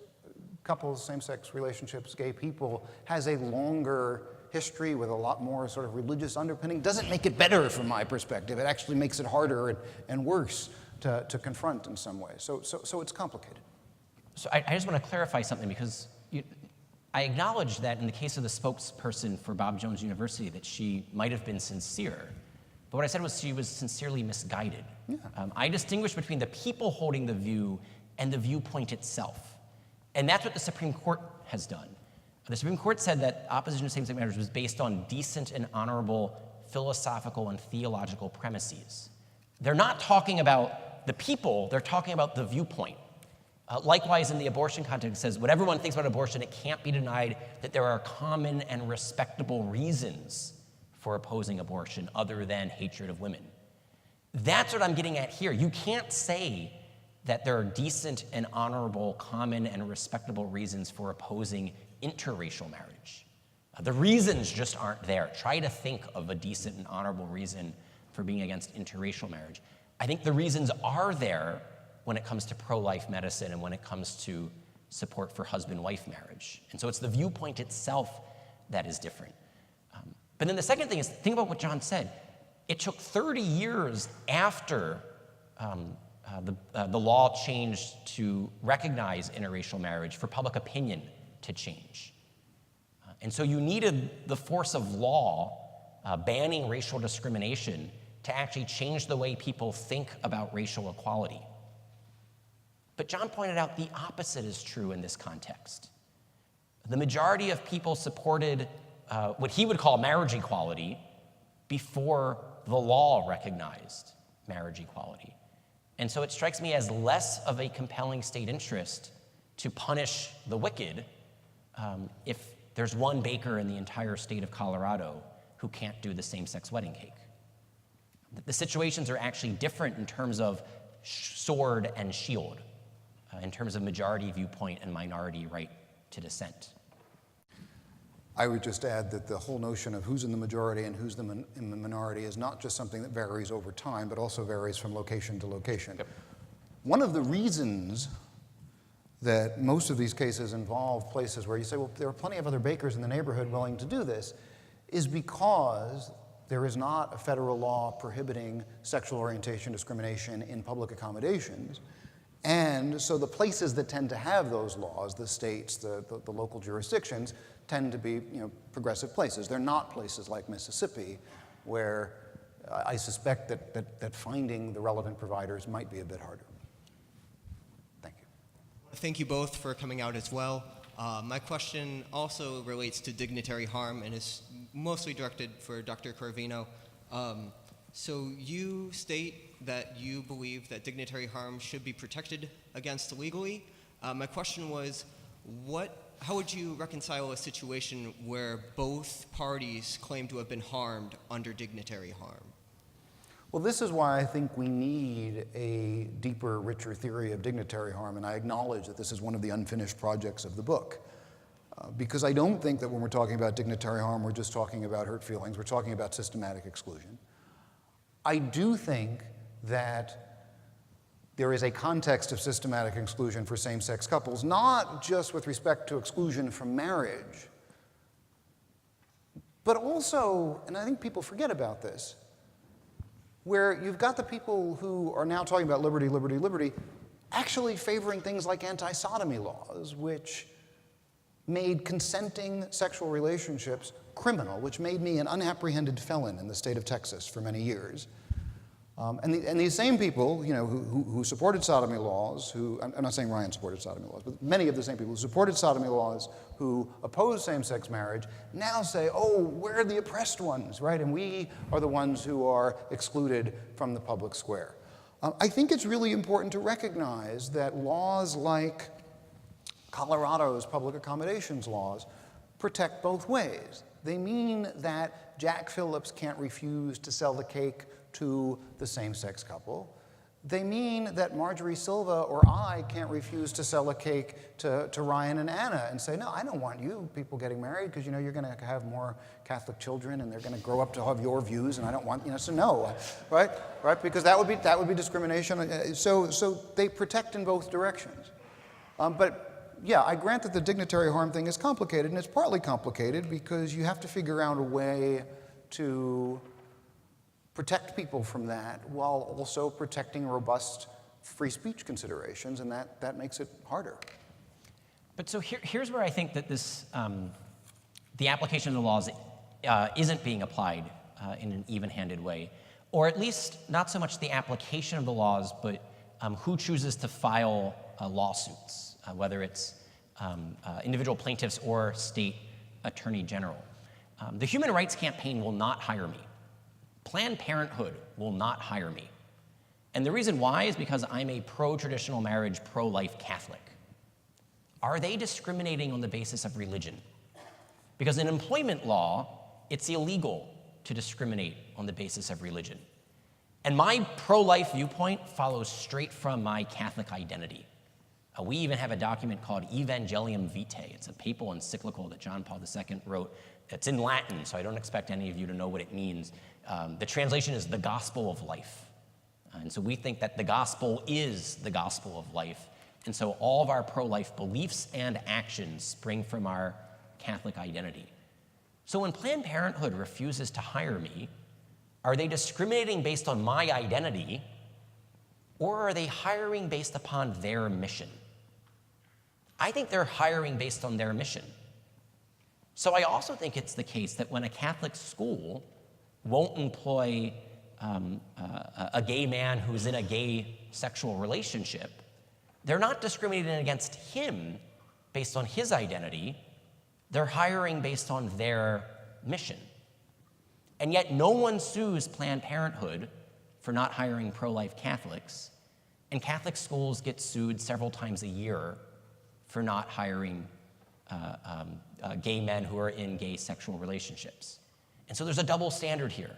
couples, same-sex relationships, gay people, has a longer history with a lot more sort of religious underpinning doesn't make it better from my perspective. It actually makes it harder and worse to confront in some ways. So it's complicated. So I just want to clarify something, because I acknowledge that in the case of the spokesperson for Bob Jones University that she might have been sincere. But what I said was she was sincerely misguided. Yeah. I distinguish between the people holding the view and the viewpoint itself. And that's what the Supreme Court has done. The Supreme Court said that opposition to same-sex marriage was based on decent and honorable philosophical and theological premises. They're not talking about the people, they're talking about the viewpoint. Likewise, in the abortion context, it says, what everyone thinks about abortion, it can't be denied that there are common and respectable reasons for opposing abortion other than hatred of women. That's what I'm getting at here. You can't say that there are decent and honorable, common and respectable reasons for opposing interracial marriage. The reasons just aren't there. Try to think of a decent and honorable reason for being against interracial marriage. I think the reasons are there when it comes to pro-life medicine and when it comes to support for husband-wife marriage. And so it's the viewpoint itself that is different. But then the second thing is, think about what John said. It took 30 years after the law changed to recognize interracial marriage for public opinion to change. And so you needed the force of law banning racial discrimination to actually change the way people think about racial equality. But John pointed out the opposite is true in this context. The majority of people supported what he would call marriage equality before the law recognized marriage equality. And so it strikes me as less of a compelling state interest to punish the wicked if there's one baker in the entire state of Colorado who can't do the same-sex wedding cake. The situations are actually different in terms of sword and shield, in terms of majority viewpoint and minority right to dissent. I would just add that the whole notion of who's in the majority and who's in the minority is not just something that varies over time, but also varies from location to location. Yep. One of the reasons that most of these cases involve places where you say, well, there are plenty of other bakers in the neighborhood willing to do this, is because There is not a federal law prohibiting sexual orientation discrimination in public accommodations. And so the places that tend to have those laws, the states, the local jurisdictions, tend to be progressive places. They're not places like Mississippi, where I suspect that finding the relevant providers might be a bit harder. Thank you. Thank you both for coming out as well. My question also relates to dignitary harm and is mostly directed for Dr. Corvino. So you state that you believe that dignitary harm should be protected against legally. My question was, how would you reconcile a situation where both parties claim to have been harmed under dignitary harm? Well, this is why I think we need a deeper, richer theory of dignitary harm, and I acknowledge that this is one of the unfinished projects of the book. Because I don't think that when we're talking about dignitary harm, we're just talking about hurt feelings. We're talking about systematic exclusion. I do think that there is a context of systematic exclusion for same-sex couples, not just with respect to exclusion from marriage, but also, and I think people forget about this, where you've got the people who are now talking about liberty, liberty, liberty, actually favoring things like anti-sodomy laws, which made consenting sexual relationships criminal, which made me an unapprehended felon in the state of Texas for many years. And these same people, who supported sodomy laws, I'm not saying Ryan supported sodomy laws, but many of the same people who supported sodomy laws, who opposed same-sex marriage, now say, oh, we're the oppressed ones, right? And we are the ones who are excluded from the public square. I think it's really important to recognize that laws like Colorado's public accommodations laws protect both ways. They mean that Jack Phillips can't refuse to sell the cake to the same-sex couple. They mean that Marjorie Silva or I can't refuse to sell a cake to Ryan and Anna and say, no, I don't want you people getting married because you're going to have more Catholic children and they're going to grow up to have your views and I don't want, so no, right? Because that would be discrimination. So they protect in both directions. But yeah, I grant that the dignitary harm thing is complicated, and it's partly complicated because you have to figure out a way to protect people from that while also protecting robust free speech considerations, and that makes it harder. But so here's where I think that this, the application of the laws isn't being applied in an even-handed way, or at least not so much the application of the laws, but who chooses to file lawsuits, whether it's individual plaintiffs or state attorney general. The Human Rights Campaign will not hire me. Planned Parenthood will not hire me. And the reason why is because I'm a pro-traditional marriage, pro-life Catholic. Are they discriminating on the basis of religion? Because in employment law, it's illegal to discriminate on the basis of religion. And my pro-life viewpoint follows straight from my Catholic identity. We even have a document called Evangelium Vitae. It's a papal encyclical that John Paul II wrote. It's in Latin, so I don't expect any of you to know what it means. The translation is the gospel of life. And so we think that the gospel is the gospel of life. And so all of our pro-life beliefs and actions spring from our Catholic identity. So when Planned Parenthood refuses to hire me, are they discriminating based on my identity, or are they hiring based upon their mission? I think they're hiring based on their mission. So I also think it's the case that when a Catholic school won't employ a gay man who's in a gay sexual relationship, they're not discriminating against him based on his identity. They're hiring based on their mission. And yet no one sues Planned Parenthood for not hiring pro-life Catholics, and Catholic schools get sued several times a year for not hiring gay men who are in gay sexual relationships. And so there's a double standard here.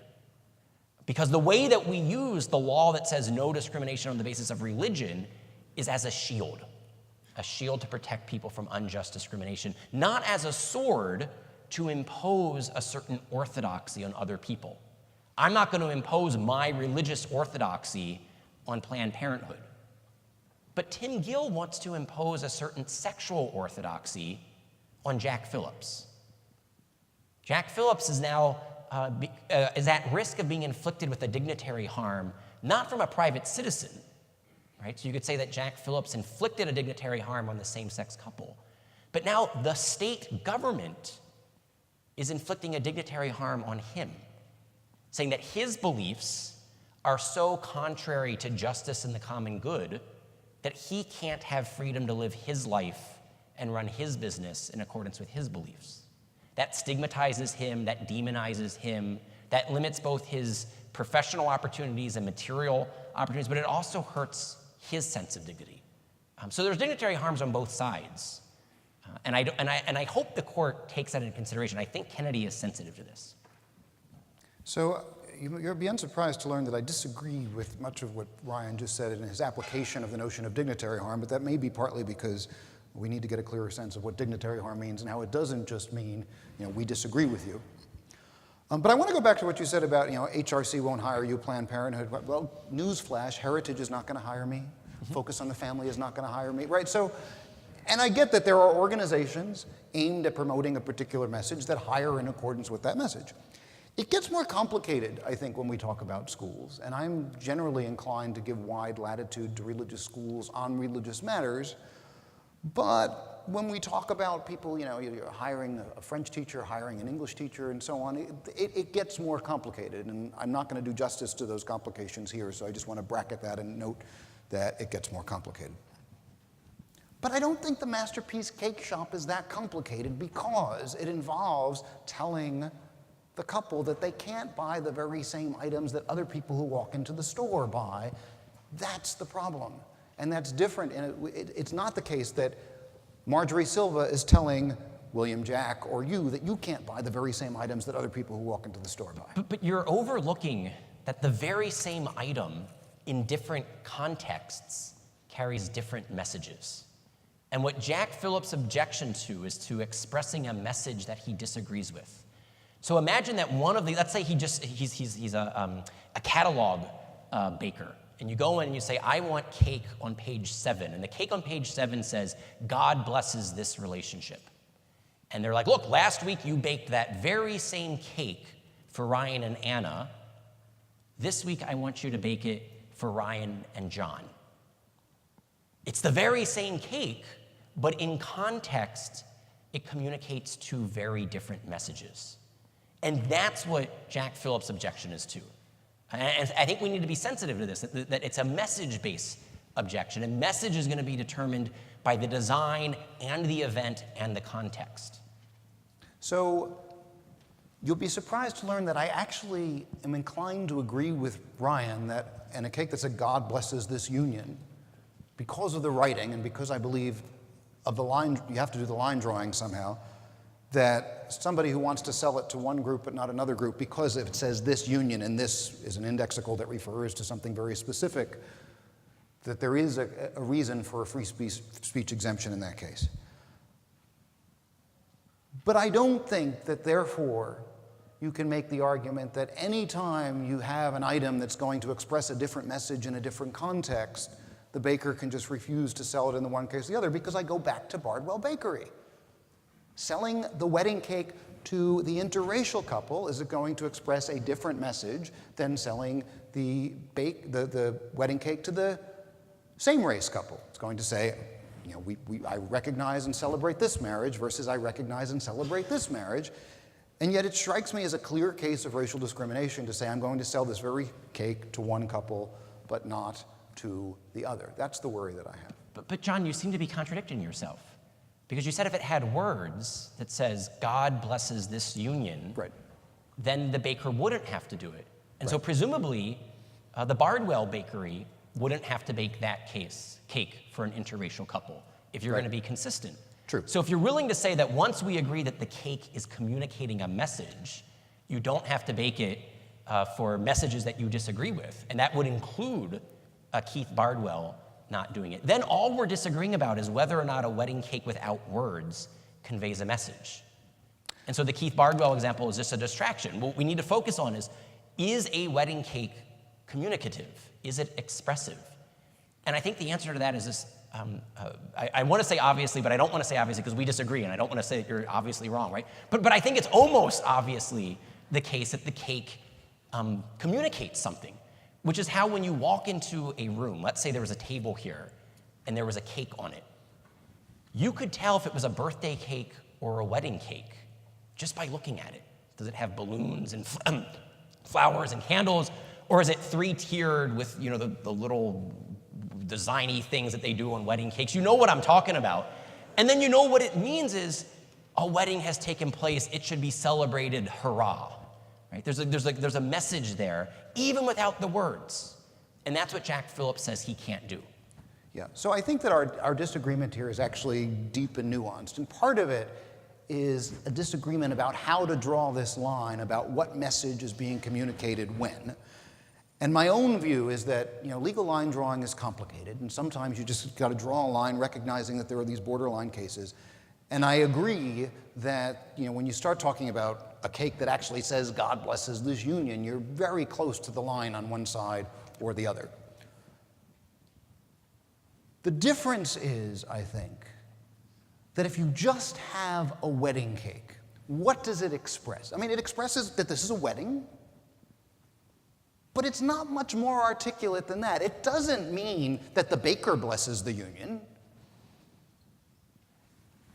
Because the way that we use the law that says no discrimination on the basis of religion is as a shield to protect people from unjust discrimination, not as a sword to impose a certain orthodoxy on other people. I'm not going to impose my religious orthodoxy on Planned Parenthood. But Tim Gill wants to impose a certain sexual orthodoxy on Jack Phillips. Jack Phillips is now is at risk of being inflicted with a dignitary harm, not from a private citizen, right? So you could say that Jack Phillips inflicted a dignitary harm on the same-sex couple. But now the state government is inflicting a dignitary harm on him, saying that his beliefs are so contrary to justice and the common good that he can't have freedom to live his life and run his business in accordance with his beliefs. That stigmatizes him, that demonizes him, that limits both his professional opportunities and material opportunities, but it also hurts his sense of dignity. So there's dignitary harms on both sides. And I hope the court takes that into consideration. I think Kennedy is sensitive to this. So you'll be unsurprised to learn that I disagree with much of what Ryan just said in his application of the notion of dignitary harm, but that may be partly because we need to get a clearer sense of what dignitary harm means and how it doesn't just mean, we disagree with you. But I want to go back to what you said about, HRC won't hire you, Planned Parenthood. Well, newsflash, Heritage is not going to hire me. Focus on the Family is not going to hire me, right? So, and I get that there are organizations aimed at promoting a particular message that hire in accordance with that message. It gets more complicated, I think, when we talk about schools, and I'm generally inclined to give wide latitude to religious schools on religious matters, but when we talk about people, you're hiring a French teacher, hiring an English teacher, and so on, it gets more complicated, and I'm not going to do justice to those complications here, so I just want to bracket that and note that it gets more complicated. But I don't think the Masterpiece Cake Shop is that complicated because it involves telling the couple that they can't buy the very same items that other people who walk into the store buy. That's the problem. And that's different. And it's not the case that Marjorie Silva is telling William Jack or you that you can't buy the very same items that other people who walk into the store buy. But you're overlooking that the very same item in different contexts carries different messages. And what Jack Phillips' objection to is to expressing a message that he disagrees with. So imagine that one of the, let's say he's a catalog baker, and you go in and you say, I want cake on page 7, and the cake on page 7 says, God blesses this relationship. And they're like, look, last week you baked that very same cake for Ryan and Anna. This week I want you to bake it for Ryan and John. It's the very same cake, but in context, it communicates two very different messages. And that's what Jack Phillips' objection is to. And I think we need to be sensitive to this, that it's a message-based objection. And message is going to be determined by the design and the event and the context. So you'll be surprised to learn that I actually am inclined to agree with Ryan that in a cake that said, God blesses this union, because of the writing and because I believe of the line, you have to do the line drawing somehow, that somebody who wants to sell it to one group but not another group, because if it says this union and this is an indexical that refers to something very specific, that there is a reason for a free speech exemption in that case. But I don't think that therefore you can make the argument that any time you have an item that's going to express a different message in a different context, the baker can just refuse to sell it in the one case or the other, because I go back to Bardwell Bakery. Selling the wedding cake to the interracial couple, is it going to express a different message than selling the wedding cake to the same race couple? It's going to say, I recognize and celebrate this marriage versus I recognize and celebrate this marriage. And yet it strikes me as a clear case of racial discrimination to say I'm going to sell this very cake to one couple but not to the other. That's the worry that I have. But John, you seem to be contradicting yourself. Because you said if it had words that says, God blesses this union, right, then the baker wouldn't have to do it. And so right, presumably, the Bardwell Bakery wouldn't have to bake that cake for an interracial couple if you're right, going to be consistent. True. So if you're willing to say that once we agree that the cake is communicating a message, you don't have to bake it for messages that you disagree with, and that would include Keith Bardwell not doing it. Then all we're disagreeing about is whether or not a wedding cake without words conveys a message. And so the Keith Bardwell example is just a distraction. What we need to focus on is a wedding cake communicative? Is it expressive? And I think the answer to that is this, I want to say obviously, but I don't want to say obviously because we disagree, and I don't want to say you're obviously wrong, right? But I think it's almost obviously the case that the cake communicates something, which is how when you walk into a room, let's say there was a table here and there was a cake on it, you could tell if it was a birthday cake or a wedding cake just by looking at it. Does it have balloons and flowers and candles, or is it three-tiered with the little designy things that they do on wedding cakes? You know what I'm talking about. And then you know what it means is a wedding has taken place. It should be celebrated, hurrah. Right? There's a message there, even without the words. And that's what Jack Phillips says he can't do. Yeah, so I think that our disagreement here is actually deep and nuanced. And part of it is a disagreement about how to draw this line, about what message is being communicated when. And my own view is that legal line drawing is complicated, and sometimes you just got to draw a line recognizing that there are these borderline cases. And I agree that when you start talking about a cake that actually says God blesses this union, you're very close to the line on one side or the other. The difference is, I think, that if you just have a wedding cake, what does it express? I mean, it expresses that this is a wedding, but it's not much more articulate than that. It doesn't mean that the baker blesses the union.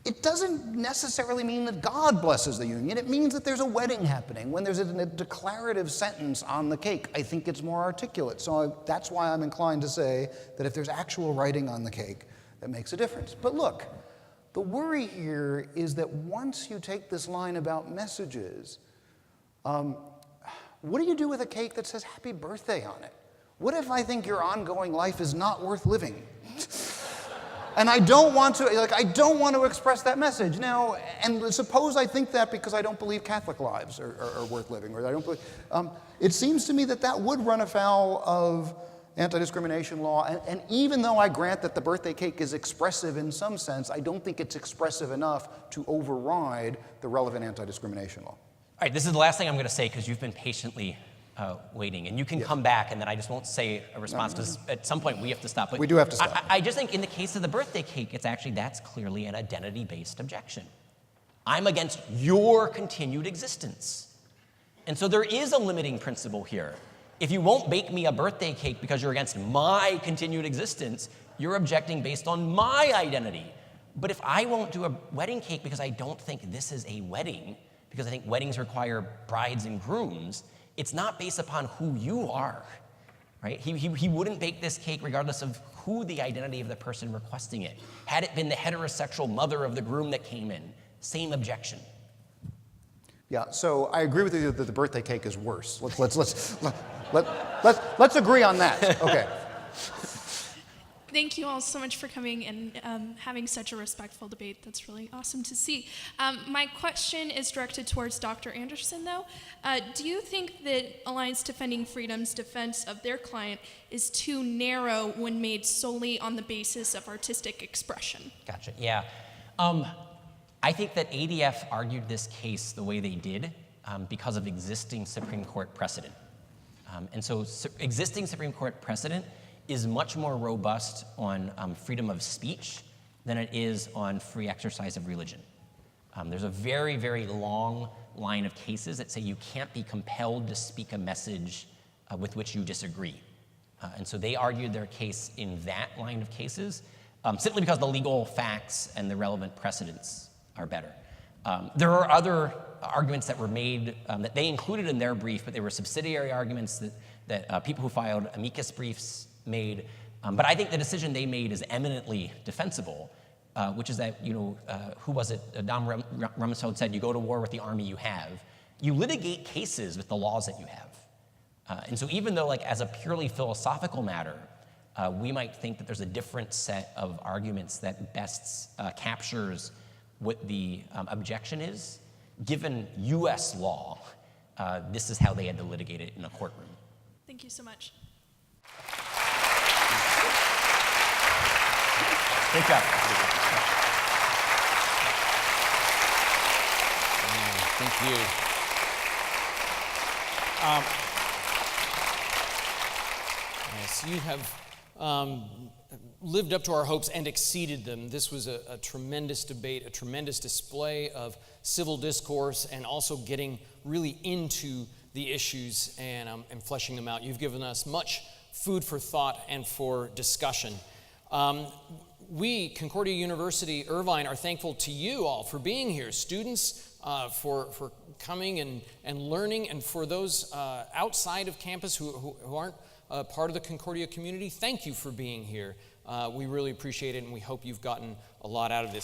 It doesn't necessarily mean that God blesses the union. It means that there's a wedding happening. When there's a declarative sentence on the cake, I think it's more articulate. So that's why I'm inclined to say that if there's actual writing on the cake, that makes a difference. But look, the worry here is that once you take this line about messages, what do you do with a cake that says happy birthday on it? What if I think your ongoing life is not worth living? And I don't want to express that message. Now, and suppose I think that because I don't believe Catholic lives are worth living, or I don't believe, it seems to me that would run afoul of anti-discrimination law. And even though I grant that the birthday cake is expressive in some sense, I don't think it's expressive enough to override the relevant anti-discrimination law. All right, this is the last thing I'm going to say because you've been patiently waiting, and you can come back, and then I just won't say a response because at some point we have to stop. But we do have to stop. I just think in the case of the birthday cake, that's clearly an identity-based objection. I'm against your continued existence. And so there is a limiting principle here. If you won't bake me a birthday cake because you're against my continued existence, you're objecting based on my identity. But if I won't do a wedding cake because I don't think this is a wedding, because I think weddings require brides and grooms, it's not based upon who you are, right? He wouldn't bake this cake regardless of who the identity of the person requesting it. Had it been the heterosexual mother of the groom that came in, same objection. Yeah, so I agree with you that the birthday cake is worse. Let's agree on that. Okay. Thank you all so much for coming and having such a respectful debate. That's really awesome to see. My question is directed towards Dr. Anderson, though. Do you think that Alliance Defending Freedom's defense of their client is too narrow when made solely on the basis of artistic expression? Gotcha, yeah. I think that ADF argued this case the way they did because of existing Supreme Court precedent. And so existing Supreme Court precedent is much more robust on freedom of speech than it is on free exercise of religion. There's a very, very long line of cases that say you can't be compelled to speak a message with which you disagree. And so they argued their case in that line of cases simply because the legal facts and the relevant precedents are better. There are other arguments that were made that they included in their brief, but they were subsidiary arguments that people who filed amicus briefs made. But I think the decision they made is eminently defensible, which is that, who was it? Don Rumsfeld said, you go to war with the army you have. You litigate cases with the laws that you have. And so even though, as a purely philosophical matter, we might think that there's a different set of arguments that best captures what the objection is, given U.S. law, this is how they had to litigate it in a courtroom. Thank you so much. Great job. Thank you. Yes, you have lived up to our hopes and exceeded them. This was a tremendous debate, a tremendous display of civil discourse, and also getting really into the issues and fleshing them out. You've given us much food for thought and for discussion. We, Concordia University Irvine, are thankful to you all for being here, students, for coming and learning, and for those outside of campus who aren't part of the Concordia community. Thank you for being here. We really appreciate it, and we hope you've gotten a lot out of this.